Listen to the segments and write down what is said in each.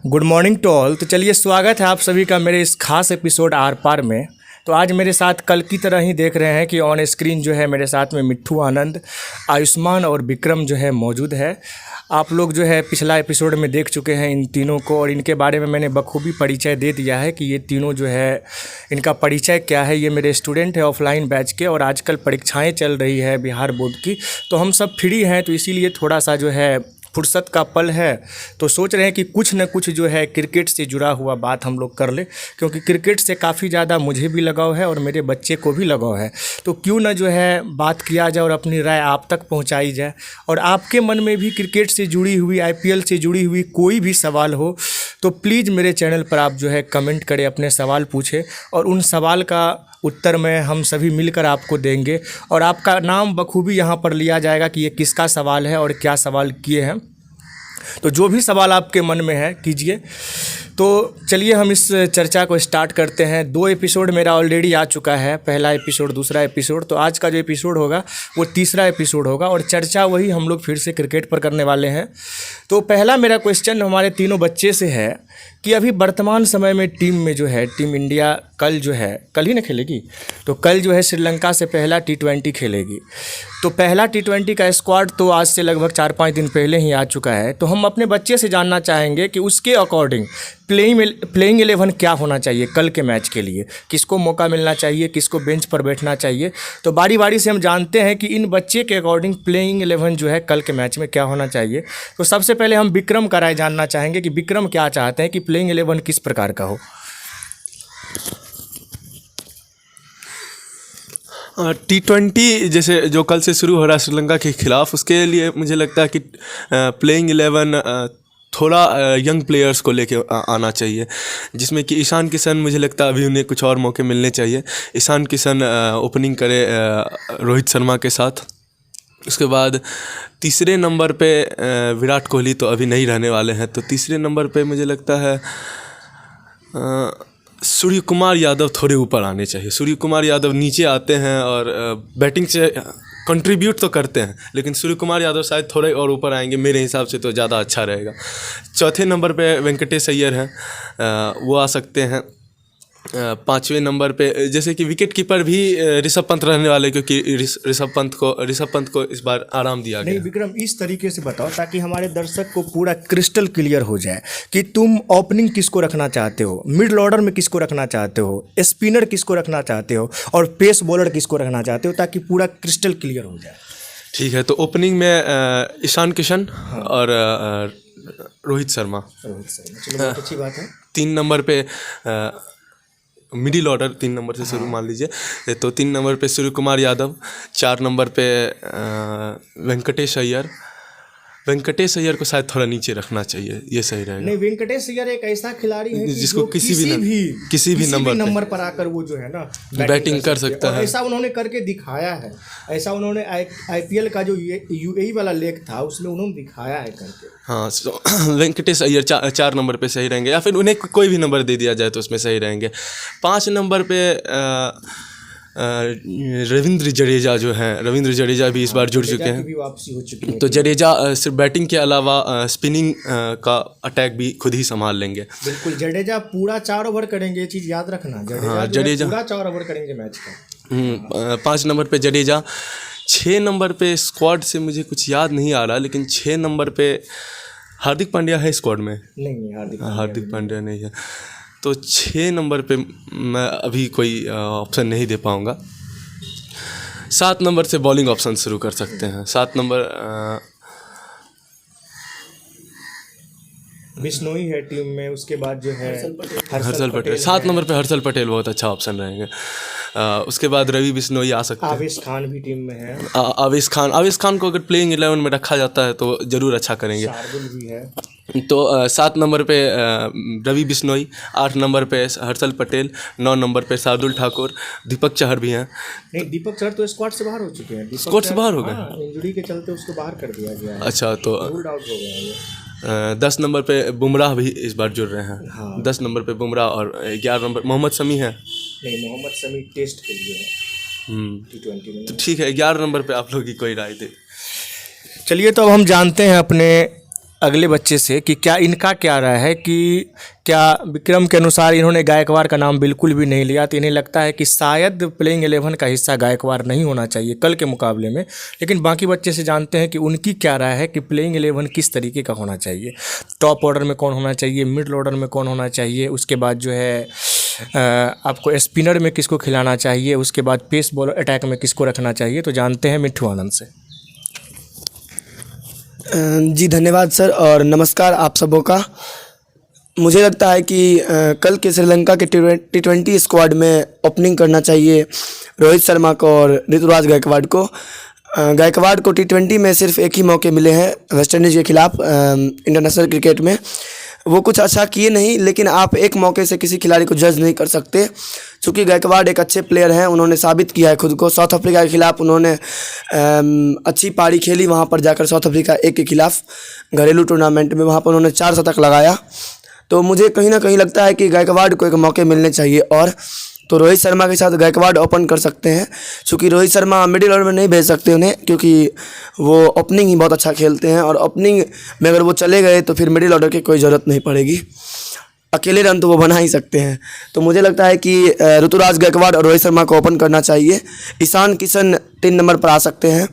Good morning to all. तो चलिए स्वागत है आप सभी का मेरे इस खास एपिसोड आर पार में। तो आज मेरे साथ कल की तरह ही देख रहे हैं कि ऑन स्क्रीन जो है मेरे साथ में मिट्ठू आनंद, आयुष्मान और विक्रम जो है मौजूद है। आप लोग जो है पिछला एपिसोड में देख चुके हैं इन तीनों को और इनके बारे में मैंने बखूबी परिचय दे दिया है कि ये तीनों जो है इनका परिचय क्या है। ये मेरे स्टूडेंट है ऑफलाइन बैच के और आजकल परीक्षाएं चल रही है बिहार बोर्ड की, तो हम सब फ्री हैं, तो इसीलिए थोड़ा सा जो है फुर्सत का पल है, तो सोच रहे हैं कि कुछ न कुछ जो है क्रिकेट से जुड़ा हुआ बात हम लोग कर ले, क्योंकि क्रिकेट से काफ़ी ज़्यादा मुझे भी लगाव है और मेरे बच्चे को भी लगाव है। तो क्यों न जो है बात किया जाए और अपनी राय आप तक पहुंचाई जाए, और आपके मन में भी क्रिकेट से जुड़ी हुई, आईपीएल से जुड़ी हुई कोई भी सवाल हो तो प्लीज़ मेरे चैनल पर आप जो है कमेंट करें, अपने सवाल पूछें और उन सवाल का उत्तर में हम सभी मिलकर आपको देंगे और आपका नाम बखूबी यहाँ पर लिया जाएगा कि ये किसका सवाल है और क्या सवाल किए हैं। तो जो भी सवाल आपके मन में है कीजिए। तो चलिए हम इस चर्चा को स्टार्ट करते हैं। 2 एपिसोड मेरा ऑलरेडी आ चुका है, पहला एपिसोड, दूसरा एपिसोड। तो आज का जो एपिसोड होगा वो तीसरा एपिसोड होगा और चर्चा वही हम लोग फिर से क्रिकेट पर करने वाले हैं। तो पहला मेरा क्वेश्चन हमारे तीनों बच्चे से है कि अभी वर्तमान समय में टीम में जो है टीम इंडिया कल जो है, कल ही ना खेलेगी, तो कल जो है श्रीलंका से पहला T20 खेलेगी। तो पहला T20 का स्क्वाड तो आज से लगभग 4-5 दिन पहले ही आ चुका है। तो हम अपने बच्चे से जानना चाहेंगे कि उसके अकॉर्डिंग प्लेइंग 11 क्या होना चाहिए कल के मैच के लिए, किसको मौका मिलना चाहिए, किसको बेंच पर बैठना चाहिए। तो बारी बारी से हम जानते हैं कि इन बच्चे के अकॉर्डिंग प्लेइंग 11 जो है कल के मैच में क्या होना चाहिए। तो सबसे पहले हम विक्रम का राय जानना चाहेंगे कि विक्रम क्या चाहते हैं कि प्लेइंग 11 किस प्रकार का हो। T20 जैसे जो कल से शुरू हो रहा है श्रीलंका के खिलाफ, उसके लिए मुझे लगता है कि प्लेइंग 11 थोड़ा यंग प्लेयर्स को लेके आना चाहिए, जिसमें कि ईशान किशन, मुझे लगता है अभी उन्हें कुछ और मौके मिलने चाहिए। ईशान किशन ओपनिंग करे रोहित शर्मा के साथ। उसके बाद तीसरे नंबर पे विराट कोहली तो अभी नहीं रहने वाले हैं, तो तीसरे नंबर पे मुझे लगता है सूर्य कुमार यादव थोड़े ऊपर आने चाहिए। सूर्य कुमार यादव नीचे आते हैं और बैटिंग से कंट्रीब्यूट तो करते हैं, लेकिन सूर्य कुमार यादव शायद थोड़े और ऊपर आएंगे, मेरे हिसाब से तो ज़्यादा अच्छा रहेगा। चौथे नंबर पे वेंकटेश अय्यर हैं, वो आ सकते हैं। 5वें नंबर पे जैसे कि विकेट कीपर भी ऋषभ पंत रहने वाले, क्योंकि ऋषभ पंत को इस बार आराम दिया गया। नहीं विक्रम, इस तरीके से बताओ ताकि हमारे दर्शक को पूरा क्रिस्टल क्लियर हो जाए कि तुम ओपनिंग किसको रखना चाहते हो, मिडिल ऑर्डर में किसको रखना चाहते हो, स्पिनर किसको रखना चाहते हो और पेस बॉलर किसको रखना चाहते हो, ताकि पूरा क्रिस्टल क्लियर हो जाए। ठीक है, तो ओपनिंग में ईशान किशन और रोहित शर्मा। चलो बहुत अच्छी बात है। 3 नंबर पे मिडिल ऑर्डर 3 नंबर से शुरू मान लीजिए, तो 3 नंबर पे सूर्य कुमार यादव, 4 नंबर पे वेंकटेश अय्यर को शायद थोड़ा नीचे रखना चाहिए, ये सही रहेगा। नहीं, वेंकटेश अय्यर एक ऐसा खिलाड़ी है जिसको किसी भी नंबर पर आकर वो जो है ना बैटिंग कर सकता है। ऐसा उन्होंने करके दिखाया है, ऐसा उन्होंने आईपीएल का जो यूएई वाला लेग था उसमें उन्होंने दिखाया है करके। हाँ, वेंकटेश अय्यर 4 नंबर पे सही रहेंगे, या फिर उन्हें कोई भी नंबर दे दिया जाए तो उसमें सही रहेंगे। 5 नंबर पे रविंद्र जडेजा भी इस बार जुड़ चुके हैं, तो जडेजा सिर्फ बैटिंग के अलावा स्पिनिंग का अटैक भी खुद ही संभाल लेंगे। बिल्कुल, जडेजा पूरा 4 ओवर करेंगे, ये चीज़ याद रखना। जडेजा पूरा 4 ओवर करेंगे मैच का। 5 नंबर पे जडेजा। 6 नंबर पे स्क्वाड से मुझे कुछ याद नहीं आ रहा, लेकिन 6 नंबर पे हार्दिक पांड्या है स्क्वाड में? नहीं, हार्दिक पांड्या नहीं है, तो 6 नंबर पे मैं अभी कोई ऑप्शन नहीं दे पाऊँगा। 7 नंबर से बॉलिंग ऑप्शन शुरू कर सकते हैं। 7 नंबर बिश्नोई है टीम में, उसके बाद जो है हर्षल पटेल। 7 नंबर पे हर्षल पटेल बहुत अच्छा ऑप्शन रहेंगे। उसके बाद रवि बिश्नोई आ सकते हैं। आवेश खान भी टीम में है। आवेश खान को अगर प्लेइंग 11 में रखा जाता है तो ज़रूर अच्छा करेंगे। शार्दुल भी है। तो 7 नंबर पे रवि बिश्नोई, 8 नंबर पे हर्षल पटेल, 9 नंबर पे शार्दुल ठाकुर, दीपक चहर भी हैं। नहीं, दीपक चहर तो स्क्वाड से बाहर हो चुके हैं। स्क्वाड से बाहर हो गए, इंजरी के चलते उसको बाहर कर दिया गया है। अच्छा, तो रूल्ड आउट हो गया है। 10 नंबर पे बुमराह भी इस बार जुड़ रहे हैं। हाँ। 10 नंबर पे बुमराह और 11 नंबर मोहम्मद शमी है। नहीं, मोहम्मद शमी टेस्ट के लिए है T20 में। तो ठीक है, 11 नंबर पे आप लोग की कोई राय दे। चलिए, तो अब हम जानते हैं अपने अगले बच्चे से कि क्या इनका क्या राय है कि क्या विक्रम के अनुसार इन्होंने गायकवाड़ का नाम बिल्कुल भी नहीं लिया, तो इन्हें लगता है कि शायद प्लेइंग 11 का हिस्सा गायकवाड़ नहीं होना चाहिए कल के मुकाबले में। लेकिन बाकी बच्चे से जानते हैं कि उनकी क्या राय है कि प्लेइंग 11 किस तरीके का होना चाहिए, टॉप ऑर्डर में कौन होना चाहिए, मिडिल ऑर्डर में कौन होना चाहिए, उसके बाद जो है आपको स्पिनर में किसको खिलाना चाहिए, उसके बाद पेस बॉलर अटैक में किसको रखना चाहिए। तो जानते हैं मिट्ठू आनंद से। जी धन्यवाद सर और नमस्कार आप सबों का। मुझे लगता है कि कल के श्रीलंका के T20 स्क्वाड में ओपनिंग करना चाहिए रोहित शर्मा को और ऋतुराज गायकवाड़ को। गायकवाड़ को T20 में सिर्फ एक ही मौके मिले हैं वेस्ट इंडीज़ के खिलाफ इंटरनेशनल क्रिकेट में। वो कुछ अच्छा किए नहीं, लेकिन आप एक मौके से किसी खिलाड़ी को जज नहीं कर सकते। चूँकि गायकवाड़ एक अच्छे प्लेयर हैं, उन्होंने साबित किया है खुद को। साउथ अफ्रीका के खिलाफ उन्होंने अच्छी पारी खेली, वहाँ पर जाकर साउथ अफ्रीका ए के खिलाफ घरेलू टूर्नामेंट में वहाँ पर उन्होंने 4 शतक लगाया। तो मुझे कहीं ना कहीं लगता है कि गायकवाड़ को एक मौके मिलने चाहिए। और तो रोहित शर्मा के साथ गायकवाड़ ओपन कर सकते हैं, क्योंकि रोहित शर्मा मिडिल ऑर्डर में नहीं भेज सकते उन्हें, क्योंकि वो ओपनिंग ही बहुत अच्छा खेलते हैं। और ओपनिंग में अगर वो चले गए तो फिर मिडिल ऑर्डर की कोई ज़रूरत नहीं पड़ेगी, अकेले रन तो वो बना ही सकते हैं। तो मुझे लगता है कि ऋतुराज गायकवाड़ और रोहित शर्मा को ओपन करना चाहिए। ईशान किशन 3 नंबर पर आ सकते हैं।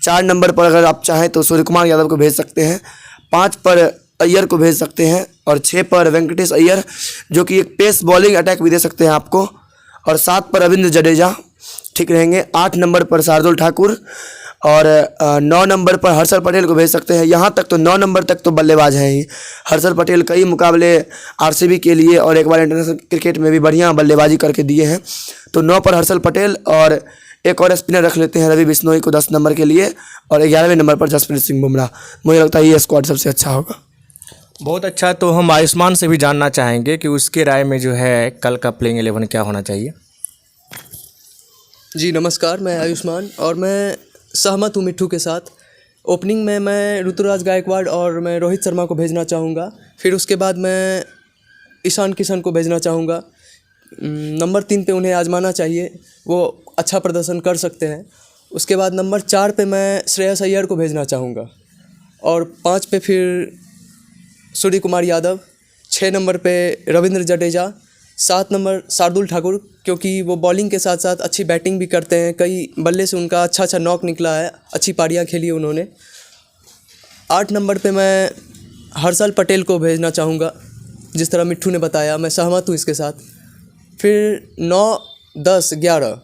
4 नंबर पर अगर आप चाहें तो सूर्य कुमार यादव को भेज सकते हैं। 5 पर अय्यर को भेज सकते हैं और 6 पर वेंकटेश अय्यर, जो कि एक पेस बॉलिंग अटैक भी दे सकते हैं आपको। और 7 पर रविंद्र जडेजा ठीक रहेंगे। 8 नंबर पर शार्दुल ठाकुर और 9 नंबर पर हर्षल पटेल को भेज सकते हैं। यहाँ तक तो 9 नंबर तक तो बल्लेबाज हैं ही। हर्षल पटेल कई मुकाबले आरसीबी के लिए और एक बार इंटरनेशनल क्रिकेट में भी बढ़िया बल्लेबाजी करके दिए हैं। तो 9 पर हर्षल पटेल और एक और स्पिनर रख लेते हैं रवि बिश्नोई को 10 नंबर के लिए, और 11वें नंबर पर जसप्रीत सिंह बुमराह। मुझे लगता है ये स्क्वाड सबसे अच्छा होगा। बहुत अच्छा। तो हम आयुष्मान से भी जानना चाहेंगे कि उसके राय में जो है कल का प्लेइंग 11 क्या होना चाहिए। जी नमस्कार, मैं आयुष्मान और मैं सहमत हूँ मिट्ठू के साथ। ओपनिंग में मैं ऋतुराज गायकवाड़ और मैं रोहित शर्मा को भेजना चाहूँगा। फिर उसके बाद मैं ईशान किशन को भेजना चाहूँगा। नंबर 3 पे उन्हें आजमाना चाहिए, वो अच्छा प्रदर्शन कर सकते हैं। उसके बाद नंबर 4 पे मैं श्रेयस अय्यर को भेजना चाहूँगा और 5 पे फिर सूर्य कुमार यादव, 6 नंबर पे रविंद्र जडेजा, 7 नंबर शार्दुल ठाकुर, क्योंकि वो बॉलिंग के साथ साथ अच्छी बैटिंग भी करते हैं। कई बल्ले से उनका अच्छा नॉक निकला है, अच्छी पारियां खेली उन्होंने। 8 नंबर पे मैं हर्षल पटेल को भेजना चाहूँगा, जिस तरह मिट्ठू ने बताया, मैं सहमत हूँ इसके साथ। फिर 9, 10, 11,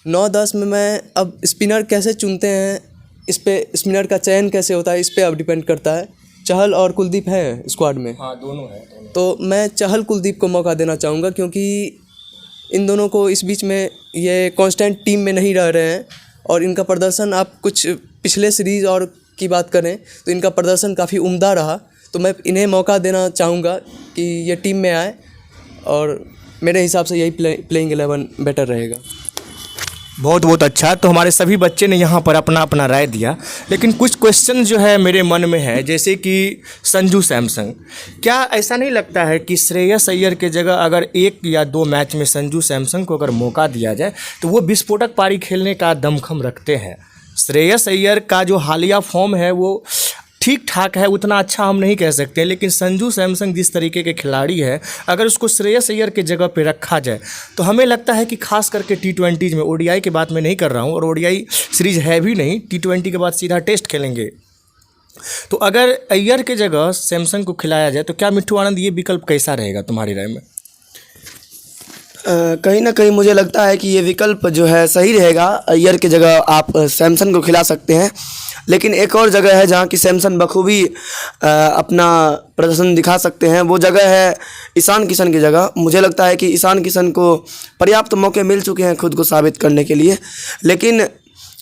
9, 10 में मैं अब स्पिनर कैसे चुनते हैं, इस पे स्पिनर का चयन कैसे होता है, इस पर अब डिपेंड करता है। चहल और कुलदीप हैं स्क्वाड में। हाँ, दोनों हैं। तो मैं चहल कुलदीप को मौका देना चाहूँगा, क्योंकि इन दोनों को इस बीच में ये कांस्टेंट टीम में नहीं रह रहे हैं और इनका प्रदर्शन, आप कुछ पिछले सीरीज़ और की बात करें तो इनका प्रदर्शन काफ़ी उम्दा रहा। तो मैं इन्हें मौका देना चाहूँगा कि ये टीम में आए और मेरे हिसाब से यही प्लेइंग 11 बेटर रहेगा। बहुत बहुत अच्छा। तो हमारे सभी बच्चे ने यहाँ पर अपना अपना राय दिया, लेकिन कुछ क्वेश्चन जो है मेरे मन में है, जैसे कि संजू सैमसन। क्या ऐसा नहीं लगता है कि श्रेयस अय्यर के जगह अगर 1 या 2 मैच में संजू सैमसन को अगर मौका दिया जाए तो वो विस्फोटक पारी खेलने का दमखम रखते हैं। श्रेयस अय्यर का जो हालिया फॉर्म है वो ठीक ठाक है, उतना अच्छा हम नहीं कह सकते, लेकिन संजू सैमसन जिस तरीके के खिलाड़ी है, अगर उसको श्रेयस अय्यर के जगह पे रखा जाए तो हमें लगता है कि खास करके T20 में, ODI की बात मैं नहीं कर रहा हूँ और ODI सीरीज है भी नहीं, T20 के बाद सीधा टेस्ट खेलेंगे। तो अगर अय्यर के जगह सैमसन को खिलाया जाए तो क्या मिट्ठू आनंद ये विकल्प कैसा रहेगा तुम्हारी राय में? कहीं ना कहीं मुझे लगता है कि ये विकल्प जो है सही रहेगा। अय्यर की जगह आप सैमसन को खिला सकते हैं, लेकिन एक और जगह है जहाँ की सैमसन बखूबी अपना प्रदर्शन दिखा सकते हैं, वो जगह है ईशान किशन की जगह। मुझे लगता है कि ईशान किशन को पर्याप्त मौके मिल चुके हैं खुद को साबित करने के लिए, लेकिन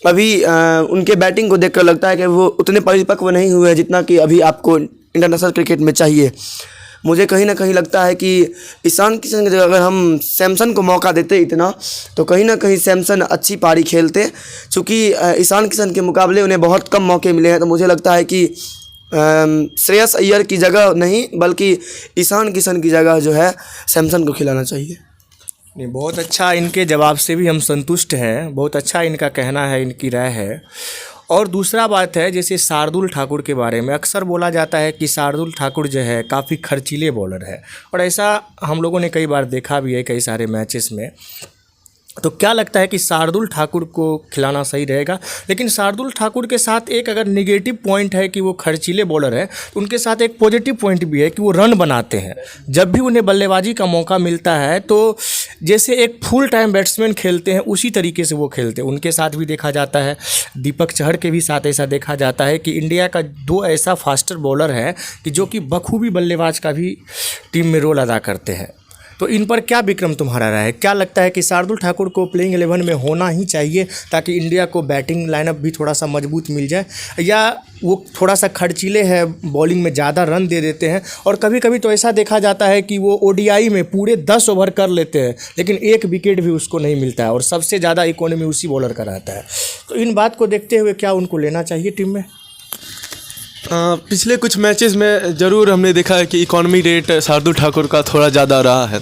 अभी उनके बैटिंग को देखकर लगता है कि वो उतने परिपक्व नहीं हुए हैं जितना कि अभी आपको इंटरनेशनल क्रिकेट में चाहिए। मुझे कहीं ना कहीं लगता है कि ईशान किशन की जगह अगर हम सैमसन को मौका देते इतना, तो कहीं ना कहीं सैमसन अच्छी पारी खेलते। चूँकि ईशान किशन के मुकाबले उन्हें बहुत कम मौके मिले हैं, तो मुझे लगता है कि श्रेयस अय्यर की जगह नहीं बल्कि ईशान किशन की जगह जो है सैमसन को खिलाना चाहिए। नहीं, बहुत अच्छा। इनके जवाब से भी हम संतुष्ट हैं, बहुत अच्छा इनका कहना है, इनकी राय है। और दूसरा बात है, जैसे शार्दुल ठाकुर के बारे में अक्सर बोला जाता है कि शार्दुल ठाकुर जो है काफ़ी खर्चीले बॉलर है, और ऐसा हम लोगों ने कई बार देखा भी है कई सारे मैचेस में। तो क्या लगता है कि शार्दुल ठाकुर को खिलाना सही रहेगा? लेकिन शार्दुल ठाकुर के साथ एक अगर निगेटिव पॉइंट है कि वो खर्चीले बॉलर है, तो उनके साथ एक पॉजिटिव पॉइंट भी है कि वो रन बनाते हैं। जब भी उन्हें बल्लेबाजी का मौका मिलता है तो जैसे एक फुल टाइम बैट्समैन खेलते हैं उसी तरीके से वो खेलते हैं। उनके साथ भी देखा जाता है, दीपक चहर के भी साथ ऐसा देखा जाता है कि इंडिया का 2 ऐसा फास्टर बॉलर है कि जो कि बखूबी बल्लेबाज का भी टीम में रोल अदा करते हैं। तो इन पर क्या विक्रम तुम्हारा राय है? क्या लगता है कि शार्दुल ठाकुर को प्लेइंग 11 में होना ही चाहिए ताकि इंडिया को बैटिंग लाइनअप भी थोड़ा सा मजबूत मिल जाए, या वो थोड़ा सा खर्चीले है, बॉलिंग में ज़्यादा रन दे देते हैं, और कभी कभी तो ऐसा देखा जाता है कि वो ओडीआई में पूरे 10 ओवर कर लेते हैं लेकिन एक विकेट भी उसको नहीं मिलता है, और सबसे ज़्यादा इकोनॉमी उसी बॉलर का रहता है। तो इन बात को देखते हुए क्या उनको लेना चाहिए टीम में? पिछले कुछ मैचेस में ज़रूर हमने देखा है कि इकॉनमी रेट शार्दुल ठाकुर का थोड़ा ज़्यादा रहा है,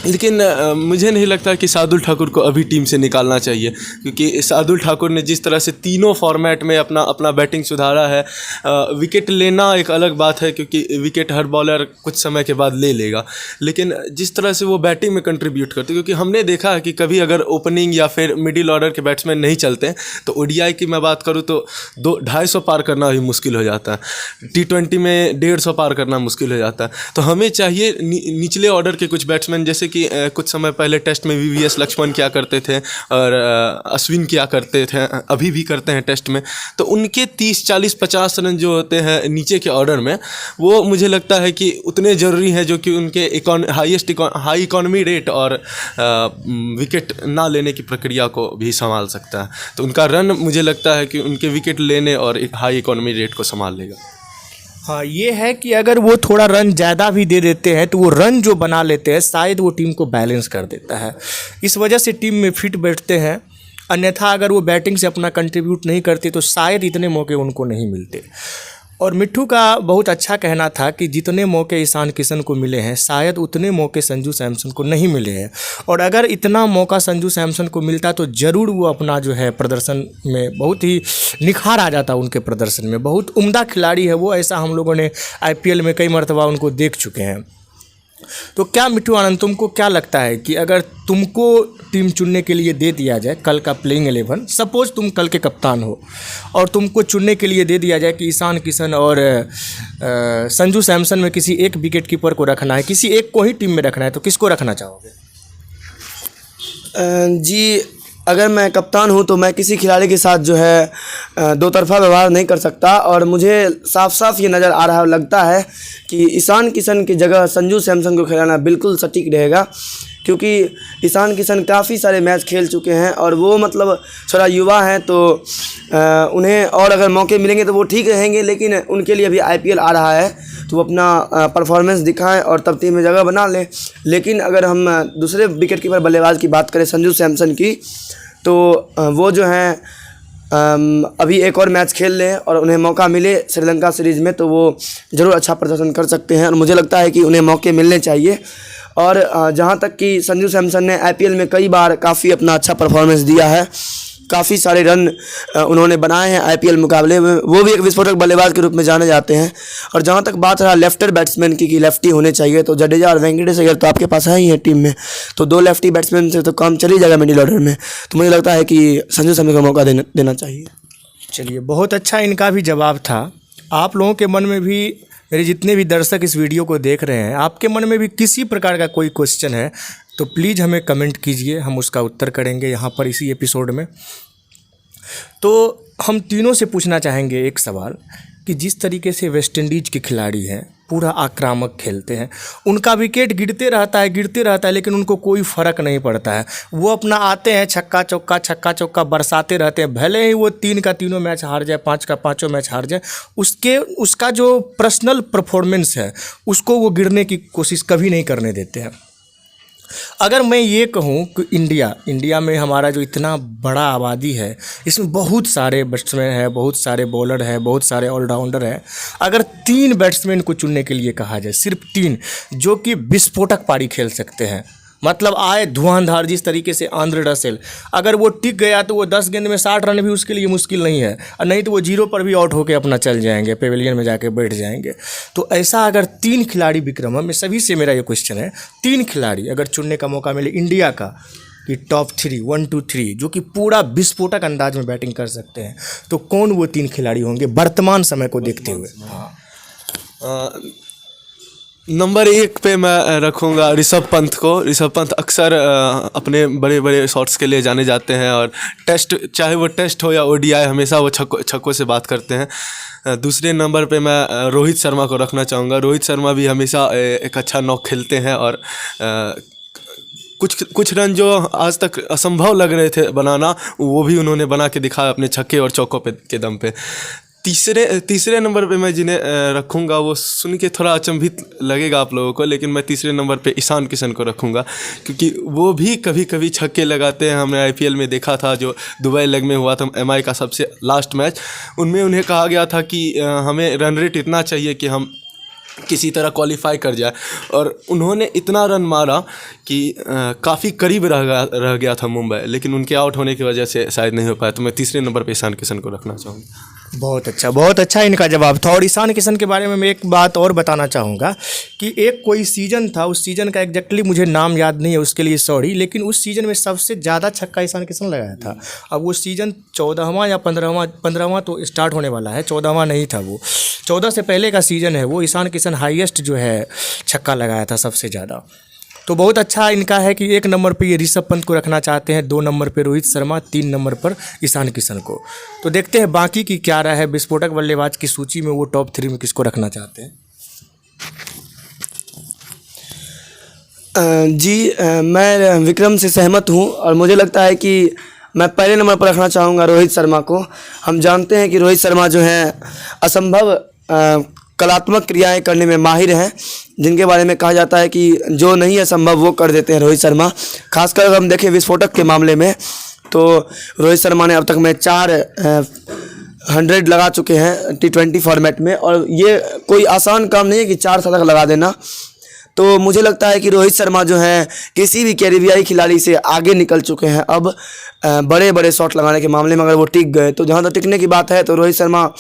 लेकिन मुझे नहीं लगता कि शार्दुल ठाकुर को अभी टीम से निकालना चाहिए, क्योंकि शार्दुल ठाकुर ने जिस तरह से तीनों फॉर्मेट में अपना बैटिंग सुधारा है। विकेट लेना एक अलग बात है, क्योंकि विकेट हर बॉलर कुछ समय के बाद ले लेगा, लेकिन जिस तरह से वो बैटिंग में कंट्रीब्यूट करते, क्योंकि हमने देखा है कि कभी अगर ओपनिंग या फिर मिडिल ऑर्डर के बैट्समैन नहीं चलते हैं तो ओडीआई की मैं बात करूँ तो 250 पार करना भी मुश्किल हो जाता है, T20 में 150 पार करना मुश्किल हो जाता है। तो हमें चाहिए निचले ऑर्डर के कुछ बैट्समैन, जैसे कि कुछ समय पहले टेस्ट में वीवीएस लक्ष्मण क्या करते थे और अश्विन क्या करते थे, अभी भी करते हैं टेस्ट में, तो उनके 30, 40, 50 रन जो होते हैं नीचे के ऑर्डर में, वो मुझे लगता है कि उतने ज़रूरी हैं जो कि उनके हाई इकॉनमी रेट और विकेट ना लेने की प्रक्रिया को भी संभाल सकता है। तो उनका रन मुझे लगता है कि उनके विकेट लेने और एक हाई इकॉनमी रेट को संभाल लेगा। हाँ, ये है कि अगर वो थोड़ा रन ज़्यादा भी दे देते हैं तो वो रन जो बना लेते हैं शायद वो टीम को बैलेंस कर देता है, इस वजह से टीम में फिट बैठते हैं। अन्यथा अगर वो बैटिंग से अपना कंट्रीब्यूट नहीं करते तो शायद इतने मौके उनको नहीं मिलते। और मिट्ठू का बहुत अच्छा कहना था कि जितने मौके ईशान किशन को मिले हैं शायद उतने मौके संजू सैमसन को नहीं मिले हैं, और अगर इतना मौका संजू सैमसन को मिलता तो ज़रूर वो अपना जो है प्रदर्शन में बहुत ही निखार आ जाता। उनके प्रदर्शन में बहुत उम्दा खिलाड़ी है वो, ऐसा हम लोगों ने आईपीएल में कई मरतबा उनको देख चुके हैं। तो क्या मिट्ठू आनंद, तुमको क्या लगता है कि अगर तुमको टीम चुनने के लिए दे दिया जाए कल का प्लेइंग 11, सपोज तुम कल के कप्तान हो और तुमको चुनने के लिए दे दिया जाए कि ईशान किशन और संजू सैमसन में किसी एक विकेट कीपर को रखना है, किसी एक को ही टीम में रखना है, तो किसको रखना चाहोगे? जी, अगर मैं कप्तान हूँ तो मैं किसी खिलाड़ी के साथ जो है दो तरफा व्यवहार नहीं कर सकता, और मुझे साफ साफ ये नज़र आ रहा लगता है कि ईशान किशन की जगह संजू सैमसन को खिलाना बिल्कुल सटीक रहेगा, क्योंकि ईशान किशन काफ़ी सारे मैच खेल चुके हैं और वो मतलब थोड़ा युवा हैं, तो उन्हें और अगर मौके मिलेंगे तो वो ठीक रहेंगे, लेकिन उनके लिए अभी आईपीएल आ रहा है तो वो अपना परफॉर्मेंस दिखाएं और तब टीम में जगह बना लें। लेकिन अगर हम दूसरे विकेट कीपर बल्लेबाज की बात करें संजू सैमसन की, तो वो जो हैं अभी एक और मैच खेल लें और उन्हें मौका मिले श्रीलंका सीरीज़ में तो वो ज़रूर अच्छा प्रदर्शन कर सकते हैं, और मुझे लगता है कि उन्हें मौके मिलने चाहिए। और जहाँ तक कि संजू सैमसन ने आईपीएल में कई बार काफ़ी अपना अच्छा परफॉर्मेंस दिया है, काफ़ी सारे रन उन्होंने बनाए हैं आईपीएल मुकाबले में, वो भी एक विस्फोटक बल्लेबाज के रूप में जाने जाते हैं। और जहाँ तक बात रहा लेफ्टर बैट्समैन की कि लेफ्टी होने चाहिए, तो जडेजा और वेंकटेश अय्यर तो आपके पास है ही है टीम में, तो 2 लेफ्टी बैट्समैन से तो काम चल ही जाएगा मिडिल ऑर्डर में। तो मुझे लगता है कि संजू सैमसन को मौका देना चाहिए। चलिए, बहुत अच्छा इनका भी जवाब था। आप लोगों के मन में भी, मेरे जितने भी दर्शक इस वीडियो को देख रहे हैं, आपके मन में भी किसी प्रकार का कोई क्वेश्चन है तो प्लीज़ हमें कमेंट कीजिए, हम उसका उत्तर करेंगे यहाँ पर इसी एपिसोड में। तो हम तीनों से पूछना चाहेंगे एक सवाल कि जिस तरीके से वेस्ट इंडीज़ के खिलाड़ी हैं, पूरा आक्रामक खेलते हैं, उनका विकेट गिरते रहता है लेकिन उनको कोई फ़र्क नहीं पड़ता है। वो अपना आते हैं छक्का चौका बरसाते रहते हैं, भले ही वो 3 का 3 मैच हार जाए, 5 का 5 मैच हार जाए, उसका जो पर्सनल परफॉर्मेंस है उसको वो गिरने की कोशिश कभी नहीं करने देते हैं। अगर मैं ये कहूँ कि इंडिया में हमारा जो इतना बड़ा आबादी है, इसमें बहुत सारे बैट्समैन हैं, बहुत सारे बॉलर हैं, बहुत सारे ऑलराउंडर हैं, अगर 3 बैट्समैन को चुनने के लिए कहा जाए, सिर्फ 3 जो कि विस्फोटक पारी खेल सकते हैं, मतलब आए धुआंधार जिस तरीके से आंद्रे रसेल, अगर वो टिक गया तो वो 10 गेंद में 60 रन भी उसके लिए मुश्किल नहीं है, और नहीं तो वो 0 पर भी आउट होकर अपना चल जाएंगे, पेविलियन में जाके बैठ जाएंगे। तो ऐसा अगर 3 खिलाड़ी विक्रम, मैं सभी से मेरा ये क्वेश्चन है, 3 खिलाड़ी अगर चुनने का मौका मिले इंडिया का कि टॉप 3 1 2 3 जो कि पूरा विस्फोटक अंदाज में बैटिंग कर सकते हैं, तो कौन वो 3 खिलाड़ी होंगे वर्तमान समय को देखते हुए? नंबर 1 पे मैं रखूँगा ऋषभ पंत को। ऋषभ पंत अक्सर अपने बड़े बड़े शॉट्स के लिए जाने जाते हैं, और टेस्ट, चाहे वो टेस्ट हो या ओडीआई, हमेशा वो छक्कों से बात करते हैं। दूसरे नंबर पे मैं रोहित शर्मा को रखना चाहूँगा। रोहित शर्मा भी हमेशा एक अच्छा नॉक खेलते हैं, और कुछ रन जो आज तक असंभव लग रहे थे बनाना, वो भी उन्होंने बना के दिखाया अपने छक्के और चौकों पे के दम पे। तीसरे नंबर पे मैं जिन्हें रखूँगा, वो सुन के थोड़ा अचंभित लगेगा आप लोगों को, लेकिन मैं तीसरे नंबर पे ईशान किशन को रखूँगा, क्योंकि वो भी कभी कभी छक्के लगाते हैं। हमने आईपीएल में देखा था, जो दुबई लेग में हुआ था एमआई का सबसे लास्ट मैच, उनमें उन्हें कहा गया था कि हमें रन रेट इतना चाहिए कि हम किसी तरह क्वालिफाई कर जाए, और उन्होंने इतना रन मारा कि काफ़ी करीब रह गया था मुंबई, लेकिन उनके आउट होने की वजह से शायद नहीं हो पाया। तो मैं तीसरे नंबर पे ईशान किशन को रखना चाहूँगा। बहुत अच्छा इनका जवाब था। और ईशान किशन के बारे में मैं एक बात और बताना चाहूँगा कि एक कोई सीज़न था, उस सीज़न का एग्जैक्टली मुझे नाम याद नहीं है, उसके लिए सॉरी, लेकिन उस सीज़न में सबसे ज़्यादा छक्का ईशान किशन लगाया था। अब वो सीज़न 14वां या 15वां तो स्टार्ट होने वाला है, 14वां नहीं था वो, 14 से पहले का सीज़न है वो। ईशान किशन हाईएस्ट जो है छक्का लगाया था सबसे ज़्यादा। तो बहुत अच्छा इनका है कि 1 नंबर पे ये ऋषभ पंत को रखना चाहते हैं, 2 नंबर पे रोहित शर्मा, 3 नंबर पर ईशान किशन को। तो देखते हैं बाकी की क्या राय है, विस्फोटक बल्लेबाज की सूची में वो टॉप 3 में किसको रखना चाहते हैं। मैं विक्रम से सहमत हूँ, और मुझे लगता है कि मैं पहले नंबर पर रखना चाहूँगा रोहित शर्मा को। हम जानते हैं कि रोहित शर्मा जो हैं असंभव कलात्मक क्रियाएं करने में माहिर हैं, जिनके बारे में कहा जाता है कि जो नहीं है संभव वो कर देते हैं रोहित शर्मा। खासकर अगर हम देखें विस्फोटक के मामले में, तो रोहित शर्मा ने अब तक में 400 लगा चुके हैं T20 फॉर्मेट में, और ये कोई आसान काम नहीं है कि 4 शतक लगा देना। तो मुझे लगता है कि रोहित शर्मा जो हैं किसी भी कैरिबियाई खिलाड़ी से आगे निकल चुके हैं अब बड़े बड़े शॉट लगाने के मामले में। अगर वो टिक गए, तो जहाँ तक टिकने की बात है, तो रोहित शर्मा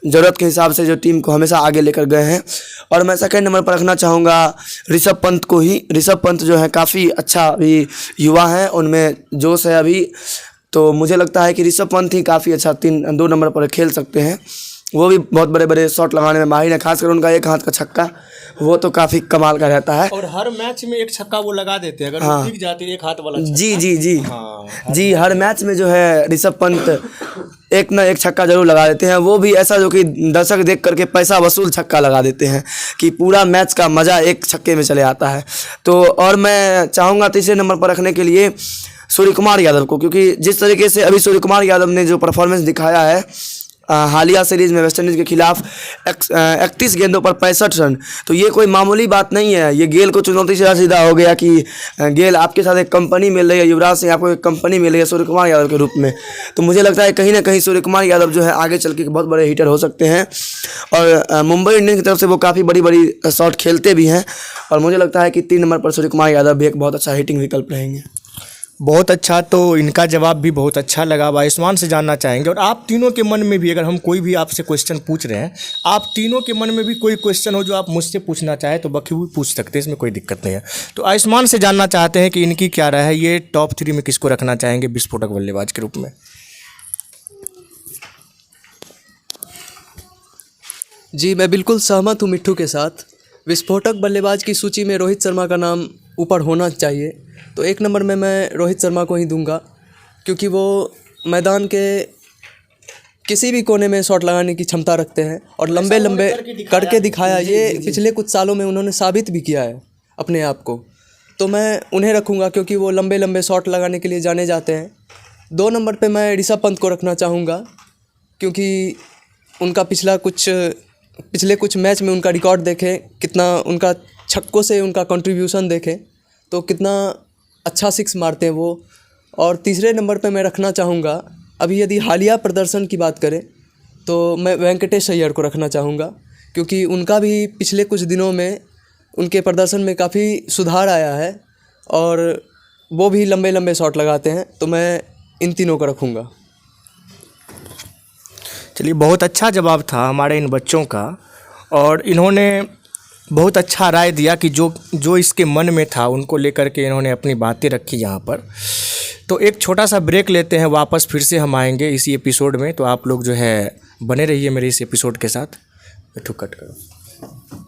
ज़रूरत के हिसाब से जो टीम को हमेशा आगे लेकर गए हैं। और मैं सेकंड नंबर पर रखना चाहूँगा ऋषभ पंत को ही। ऋषभ पंत जो है काफ़ी अच्छा अभी युवा हैं, उनमें जोश है अभी, तो मुझे लगता है कि ऋषभ पंत ही काफ़ी अच्छा 2 नंबर पर खेल सकते हैं। वो भी बहुत बड़े बड़े शॉट लगाने में माहिर है, खासकर उनका एक हाथ का छक्का, वो तो काफ़ी कमाल का रहता है। और हर मैच में एक छक्का वो लगा देते हैं, अगर वो टिक जाती है एक हाथ वाला छक्का। जी, हर मैच में जो है ऋषभ पंत एक ना एक छक्का जरूर लगा देते हैं। वो भी ऐसा जो कि दर्शक देख करके पैसा वसूल छक्का लगा देते हैं, कि पूरा मैच का मज़ा एक छक्के में चले आता है। तो और मैं चाहूँगा तीसरे नंबर पर रखने के लिए सूर्य कुमार यादव को, क्योंकि जिस तरीके से अभी सूर्य कुमार यादव ने जो परफॉर्मेंस दिखाया है हालिया सीरीज़ में वेस्ट इंडीज़ के खिलाफ 31 गेंदों पर 65 रन, तो ये कोई मामूली बात नहीं है। ये गेल को चुनौती से सीधा हो गया कि गेल आपके साथ एक कंपनी मिल रही है, युवराज सिंह आपको एक कंपनी मिल रही है सूर्य कुमार यादव के रूप में। तो मुझे लगता है कहीं ना कहीं सूर्य कुमार यादव जो है आगे चल के बहुत बड़े हिटर हो सकते हैं, और मुंबई इंडियंस की तरफ से वो काफ़ी बड़ी बड़ी शॉट खेलते भी हैं, और मुझे लगता है कि 3 नंबर पर सूर्य कुमार यादव भी एक बहुत अच्छा हिटिंग विकल्प रहेंगे। बहुत अच्छा, तो इनका जवाब भी बहुत अच्छा लगा। आयुष्मान से जानना चाहेंगे, और आप तीनों के मन में भी, अगर हम कोई भी आपसे क्वेश्चन पूछ रहे हैं, आप तीनों के मन में भी कोई क्वेश्चन हो जो आप मुझसे पूछना चाहें तो बखूबी पूछ सकते हैं, इसमें कोई दिक्कत नहीं है। तो आयुष्मान से जानना चाहते हैं कि इनकी क्या राय है, ये टॉप 3 में किसको रखना चाहेंगे विस्फोटक बल्लेबाज के रूप में। जी, मैं बिल्कुल सहमत हूँ मिट्ठू के साथ। विस्फोटक बल्लेबाज की सूची में रोहित शर्मा का नाम ऊपर होना चाहिए, तो 1 नंबर में मैं रोहित शर्मा को ही दूंगा, क्योंकि वो मैदान के किसी भी कोने में शॉट लगाने की क्षमता रखते हैं, और लंबे लंबे करके दिखाया। ये पिछले कुछ सालों में उन्होंने साबित भी किया है अपने आप को, तो मैं उन्हें रखूँगा क्योंकि वो लंबे लंबे शॉट लगाने के लिए जाने जाते हैं। 2 नंबर पे मैं ऋषभ पंत को रखना चाहूँगा, क्योंकि उनका पिछले कुछ मैच में उनका रिकॉर्ड देखें, कितना उनका छक्कों से उनका कंट्रीब्यूशन देखें तो कितना अच्छा सिक्स मारते हैं वो। और तीसरे नंबर पे मैं रखना चाहूँगा, अभी यदि हालिया प्रदर्शन की बात करें तो मैं वेंकटेश अय्यर को रखना चाहूँगा, क्योंकि उनका भी पिछले कुछ दिनों में उनके प्रदर्शन में काफ़ी सुधार आया है, और वो भी लंबे लंबे शॉट लगाते हैं, तो मैं इन तीनों को रखूँगा। चलिए, बहुत अच्छा जवाब था हमारे इन बच्चों का, और इन्होंने बहुत अच्छा राय दिया कि जो इसके मन में था उनको लेकर के इन्होंने अपनी बातें रखी यहाँ पर। तो एक छोटा सा ब्रेक लेते हैं, वापस फिर से हम आएंगे इसी एपिसोड में। तो आप लोग जो है बने रहिए मेरे इस एपिसोड के साथ। मिट्ठू कट करो।